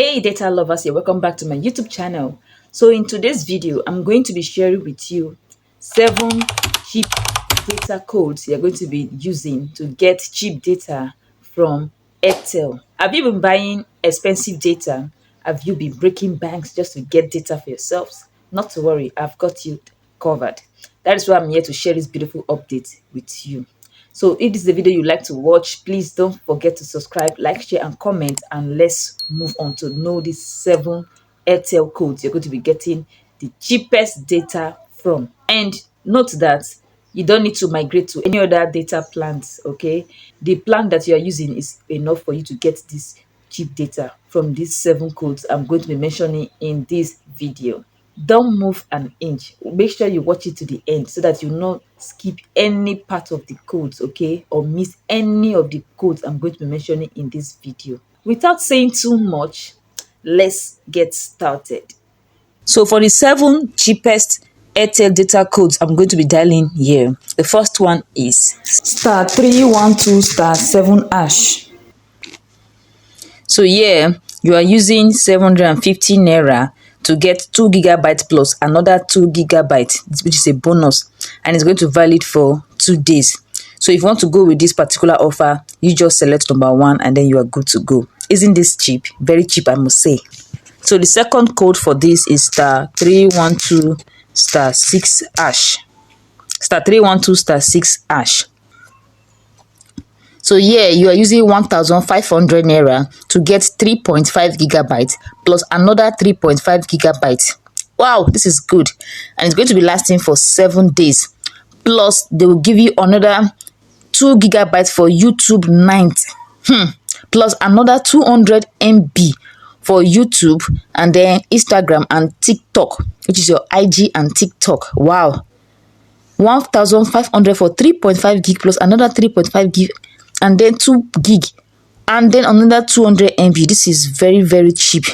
Hey data lovers here, welcome back to my YouTube channel. So in today's video, I'm going to be sharing with you 7 cheap data codes you're going to be using to get cheap data from Airtel. Have you been buying expensive data? Have you been breaking banks just to get data for yourselves? Not to worry, I've got you covered. That is why I'm here to share this beautiful update with you. So if this is the video you like to watch, please don't forget to subscribe, like, share, and comment. And let's move on to know these 7 Airtel codes you're going to be getting the cheapest data from. And note that you don't need to migrate to any other data plans, okay? The plan that you are using is enough for you to get this cheap data from these 7 codes I'm going to be mentioning in this video. Don't move an inch. Make sure you watch it to the end so that you not skip any part of the codes, okay, or miss any of the codes I'm going to be mentioning in this video. Without saying too much, let's get started. So for the 7 cheapest Airtel data codes I'm going to be dialing here, the first one is *312*7#. So here you are using 750 naira to get 2 gigabytes plus another 2 gigabytes, which is a bonus, and it's going to valid for 2 days. So if you want to go with this particular offer, you just select number 1 and then you are good to go. Isn't this cheap? Very cheap, I must say. So the second code for this is *312*6#. *312*6#. So here you are using 1,500 naira to get 3.5 gigabytes plus another 3.5 gigabytes. Wow, this is good, and it's going to be lasting for 7 days. Plus they will give you another 2 gigabytes for YouTube Night, plus another 200 MB for YouTube and then Instagram and TikTok, which is your IG and TikTok. Wow, 1,500 for 3.5 gig plus another 3.5 gig and then 2 gig and then another 200 MB. This is very, very cheap.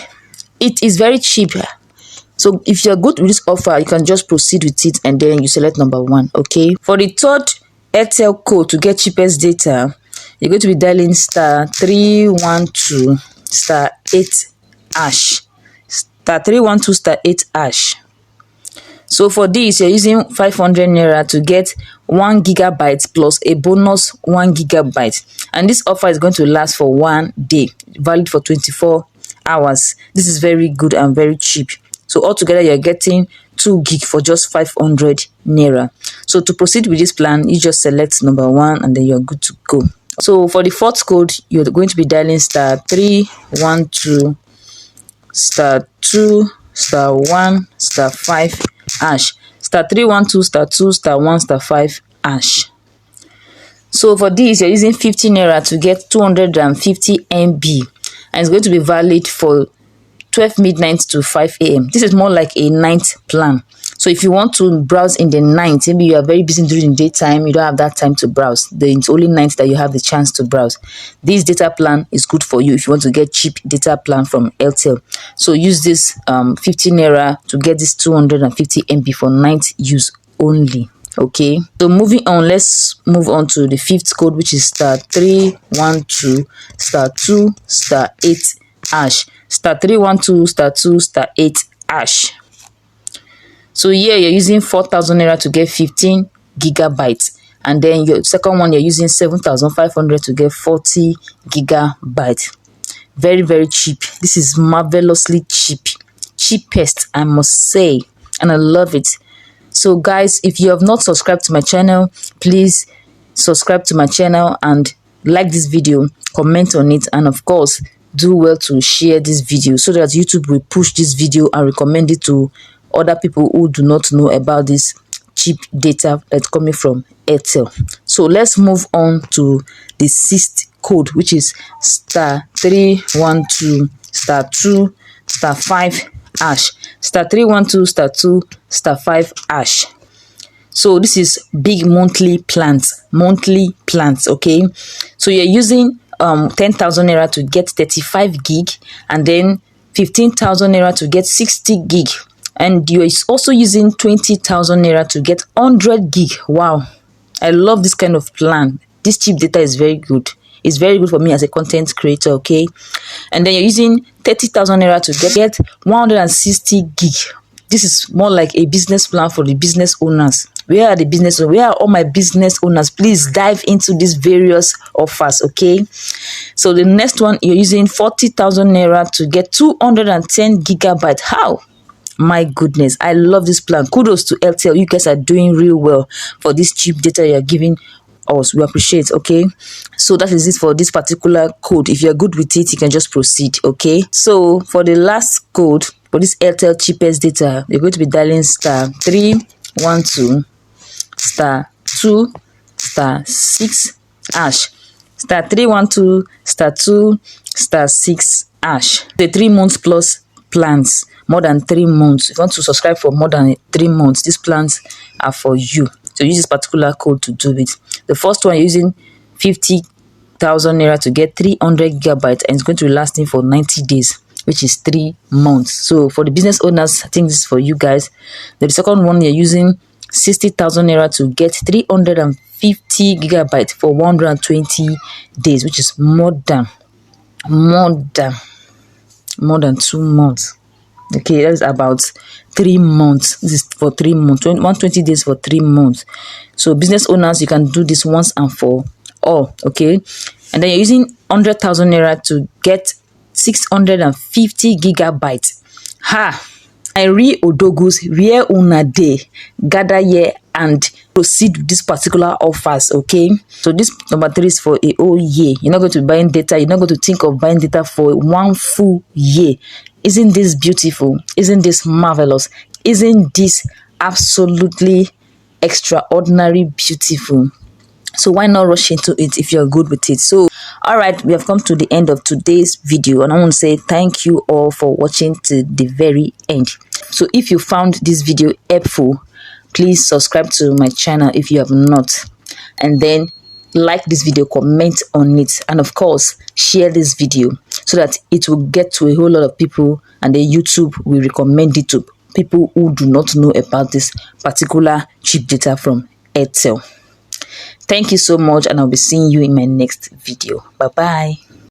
It is very cheap. So if you're good with this offer, you can just proceed with it and then you select number 1, okay? For the third Airtel code to get cheapest data, you're going to be dialing *312*8#. *312*8#. So for this, you're using 500 naira to get 1 gigabyte plus a bonus 1 gigabyte. And this offer is going to last for 1 day, valid for 24 hours. This is very good and very cheap. So altogether, you're getting 2 gig for just 500 naira. So to proceed with this plan, you just select number 1 and then you're good to go. So for the fourth code, you're going to be dialing *312*2*1*5#. *312*2*1*5#. So for this, you're using 50 naira to get 250 MB, and it's going to be valid for 12 midnight to 5 a.m. This is more like a night plan. So if you want to browse in the night, maybe you are very busy during the daytime, you don't have that time to browse, then it's only night that you have the chance to browse. This data plan is good for you if you want to get cheap data plan from Airtel. So use this 50 naira to get this 250 MB for night use only. Okay, so moving on, let's move on to the fifth code, which is *312*2*8#. *312*2*8#. So here you're using 4,000 naira to get 15 gigabytes, and then your second one you're using 7,500 to get 40 gigabytes. Very, very cheap. This is marvelously cheap, cheapest, I must say, and I love it. So guys, if you have not subscribed to my channel, please subscribe to my channel and like this video, comment on it, and of course do well to share this video so that YouTube will push this video and recommend it to other people who do not know about this cheap data that's coming from Airtel. So let's move on to the sixth code, which is *312*2*5#. *312*2*5#. So this is big monthly plans, okay? So you're using 10,000 naira to get 35 gig and then 15,000 naira to get 60 gig, and you're also using 20,000 naira to get 100 gig. Wow, I love this kind of plan. This cheap data is very good. It's very good for me as a content creator, okay? And then you're using 30,000 naira to get 160 gig. This is more like a business plan for the business owners. Where are the business owners? Where are all my business owners? Please dive into these various offers, okay? So the next one, you're using 40,000 naira to get 210 gigabytes. How? My goodness, I love this plan. Kudos to Airtel. You guys are doing real well for this cheap data you're giving us. We appreciate, okay? So that is it for this particular code. If you're good with it, you can just proceed, okay? So for the last code, for this Airtel cheapest data, you're going to be dialing star 312 star 2 star 6 hash. Star 312 star 2 star 6 hash. The 3 months plus plans, more than 3 months. If you want to subscribe for more than 3 months, these plans are for you. So use this particular code to do it. The first one, you're using 50,000 naira to get 300 gigabytes, and it's going to be lasting for 90 days, which is 3 months. So for the business owners, I think this is for you guys. The second one, you're using 60,000 naira to get 350 gigabytes for 120 days, which is more than 2 months. Okay, that's about 3 months. This is for 3 months, 120 days for 3 months. So business owners, you can do this once and for all, okay? And then you're using 100,000 naira to get 650 gigabytes. Ha! I read Odogus where una dey gather here and proceed with this particular offers, okay? So this number 3 is for a whole year. You're not going to be buying data. You're not going to think of buying data for 1 full year. Isn't this beautiful? Isn't this marvelous? Isn't this absolutely extraordinary beautiful? So why not rush into it if you're good with it? So all right, we have come to the end of today's video, and I want to say thank you all for watching to the very end. So if you found this video helpful, please subscribe to my channel if you have not, and then like this video, comment on it, and of course share this video so that it will get to a whole lot of people, and then YouTube will recommend it to people who do not know about this particular cheap data from Airtel. Thank you so much, and I'll be seeing you in my next video. Bye bye.